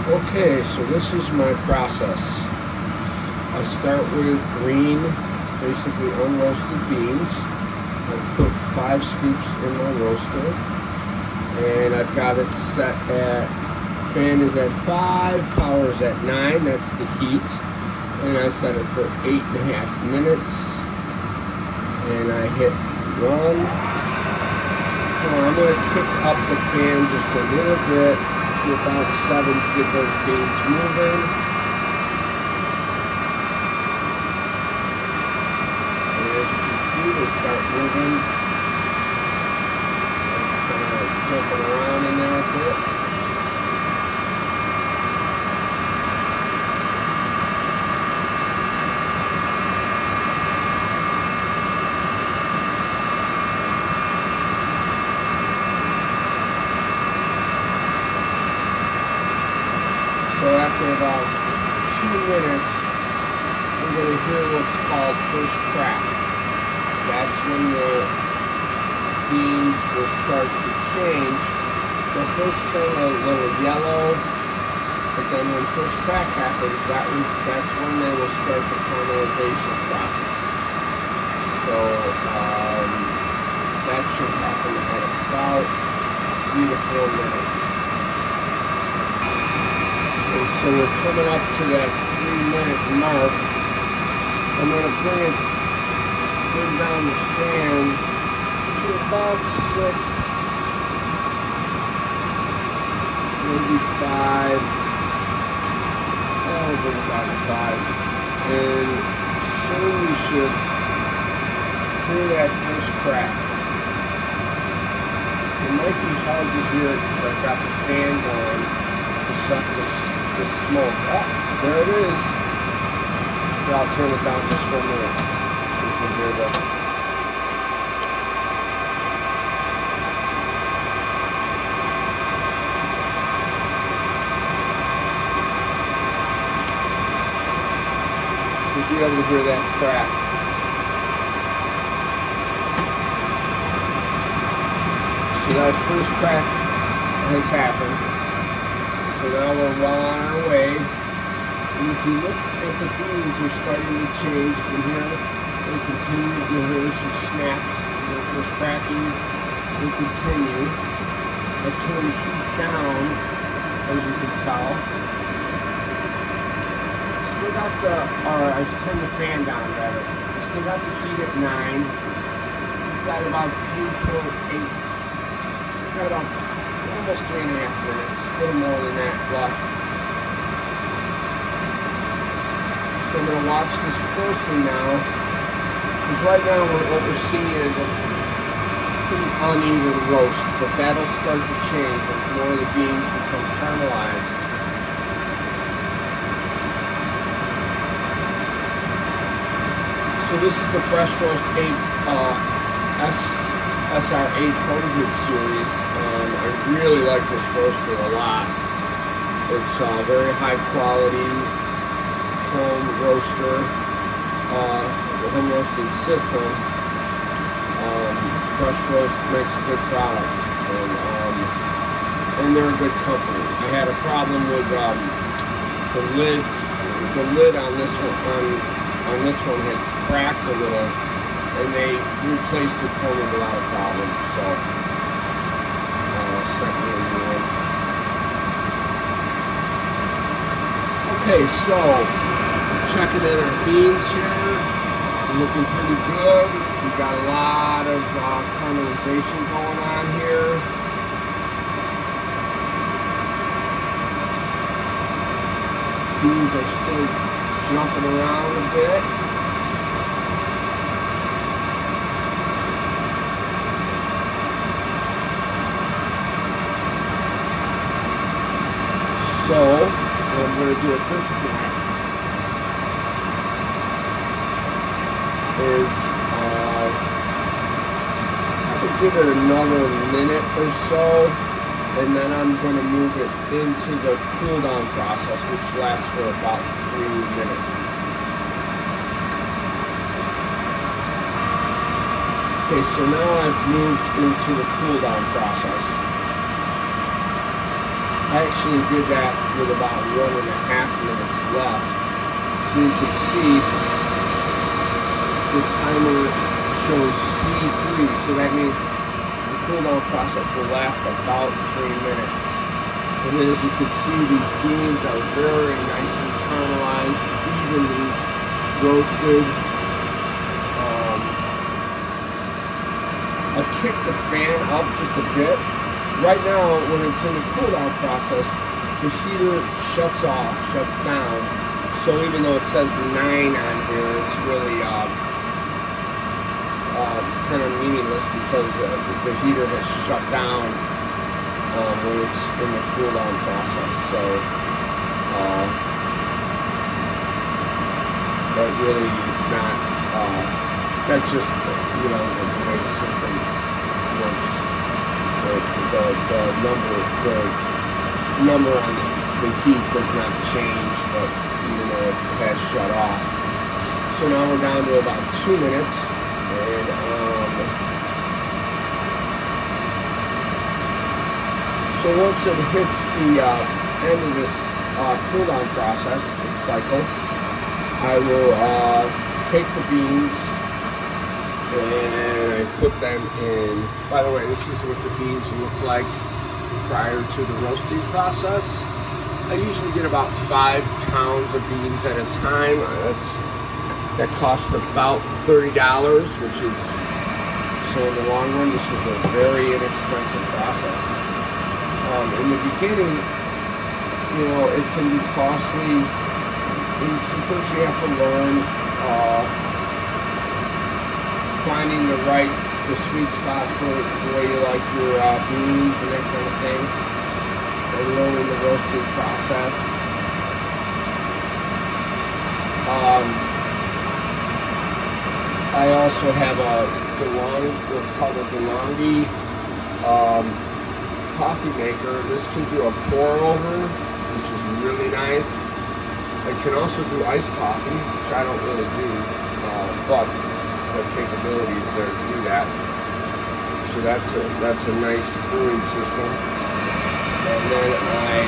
Okay, so this is my process. I start with green, basically unroasted beans. I put 5 scoops in my roaster, and I've got it set at, fan is at 5, power is at 9, that's the heat. And I set it for 8.5 minutes, and I hit run. I'm going to kick up the fan just a little bit to about 7 to get those beans moving. And as you can see, they start moving. Kind of jumping around in there a bit. So after about 2 minutes, we're going to hear what's called first crack. That's when the beans will start to change. They'll first turn a little yellow, but then when first crack happens, that's when they will start the caramelization process. So that should happen at about 3 to 4 minutes. So we're coming up to that 3-minute mark. I'm going to bring down the fan to about 6, maybe 5. I'll bring it down to 5. And soon we should hear that first crack. It might be hard to hear it because I've got the fan going to suck the smoke. Oh, there it is. Here, I'll turn it down just for a minute so you can hear that. So you'll be able to hear that crack. So that first crack has happened. So now we're well on our way. And if you look at the beans, they're starting to change. You can hear they continue. You hear some snaps. They're cracking. They continue. I turn the heat down, as you can tell. Still got I turned the fan down rather. Still got the heat at 9. We've got about 3.8. We've got about almost 3.5 minutes, a little more than that left. So I'm going to watch this closely now, because right now what we're seeing is a pretty uneven roast, but that'll start to change as more of the beans become caramelized. So this is the Fresh Roast 8 SR8 Posage series. I really like this roaster a lot. It's a very high quality home roaster, the home roasting system. Fresh Roast makes a good product, and they're a good company. I had a problem with the lids. The lid on this one had cracked a little, and they replaced it for me without a problem. So second and one. Okay, so checking in our beans here. Looking pretty good. We've got a lot of caramelization going on here. Beans are still jumping around a bit. So, what I'm going to do at this point is I could give it another minute or so, and then I'm going to move it into the cool down process, which lasts for about 3 minutes. Okay, so now I've moved into the cool down process. I actually did that with about 1.5 minutes left. So you can see the timer shows C3, so that means the cool down process will last about 3 minutes. And then as you can see, these beans are very nicely caramelized, evenly roasted. I've kicked the fan up just a bit. Right now, when it's in the cool down process, the heater shuts down. So even though it says 9 on here, it's really kind of meaningless because the heater has shut down when it's in the cool down process. So that really is not, that's just, the way the system works. The number on the heat does not change, but even though it has shut off. So now we're down to about 2 minutes, and so once it hits the end of this cool down process, this cycle, I will take the beans and I put them in. By the way, this is what the beans look like prior to the roasting process. I usually get about 5 pounds of beans at a time. That costs about $30, which is, so in the long run, this is a very inexpensive process. In the beginning, it can be costly, and sometimes you have to learn finding the sweet spot for the way you like your beans and that kind of thing, and learning the roasting process. I also have what's called a DeLonghi coffee maker. This can do a pour over, which is really nice. It can also do iced coffee, which I don't really do, but the capabilities there to do that. So that's a nice brewing system. And then I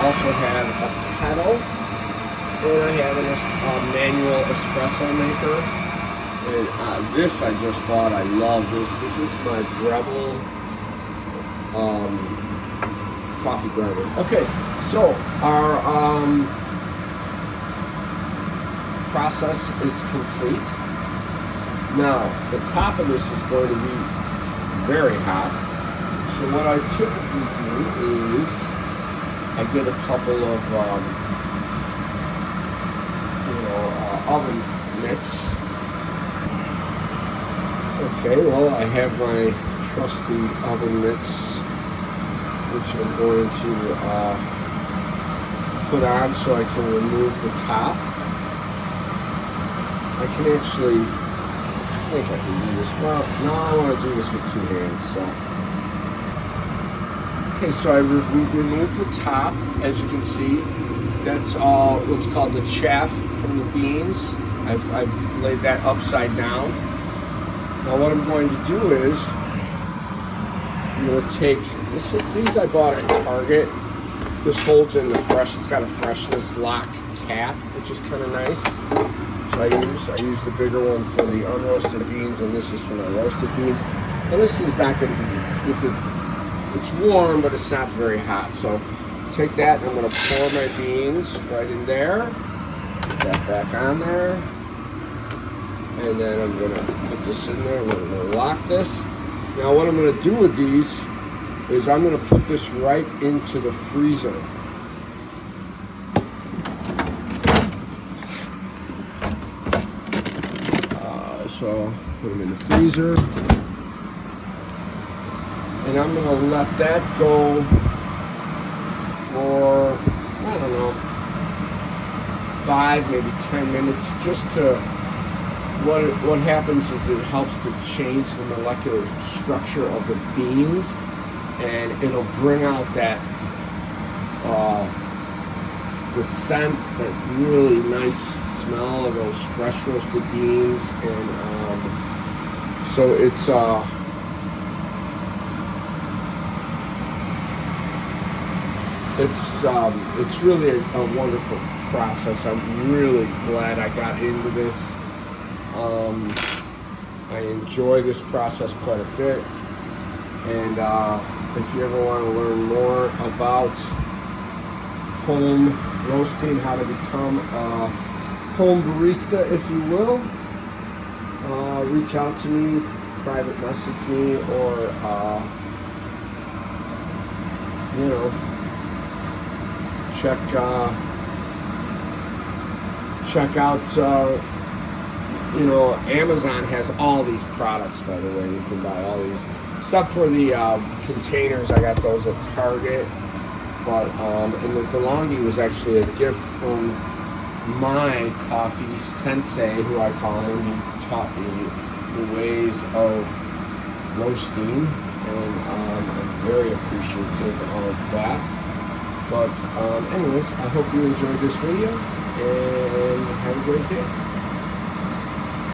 also have a kettle, and I have a manual espresso maker. And this I just bought. I love this. This is my Breville coffee grinder. Okay, so our process is complete. Now, the top of this is going to be very hot. So what I typically do is I get a couple of oven mitts. Okay, well, I have my trusty oven mitts, which I'm going to put on so I can remove the top. I can actually, I think I can do this. Well, no, I want to do this with 2 hands. So, okay, so I remove the top. As you can see, that's all what's called the chaff from the beans. I've laid that upside down. Now what I'm going to do is I'm going to take these I bought at Target. This holds in the fresh. It's got a freshness locked cap, which is kind of nice. So I use the bigger one for the unroasted beans, and this is for my roasted beans. And this is not going to be. It's warm, but it's not very hot. So take that, and I'm going to pour my beans right in there. Put that back on there. And then I'm going to put this in there. We're going to lock this. Now what I'm going to do with these is I'm going to put this right into the freezer. So put them in the freezer. And I'm going to let that go for, I don't know, 5, maybe 10 minutes, just to, what happens is it helps to change the molecular structure of the beans, and it'll bring out that, the scent, that really nice smell of those fresh roasted beans, and so it's, It's really a wonderful process. I'm really glad I got into this. I enjoy this process quite a bit, and if you ever want to learn more about home roasting, how to become a home barista, if you will, reach out to me, private message me, or you know, check out. You know, Amazon has all these products, by the way. You can buy all these, except for the containers. I got those at Target. But and the DeLonghi was actually a gift from my coffee sensei, who I call him. He taught me the ways of roasting, and I'm very appreciative of that. But anyways, I hope you enjoyed this video, and have a great day.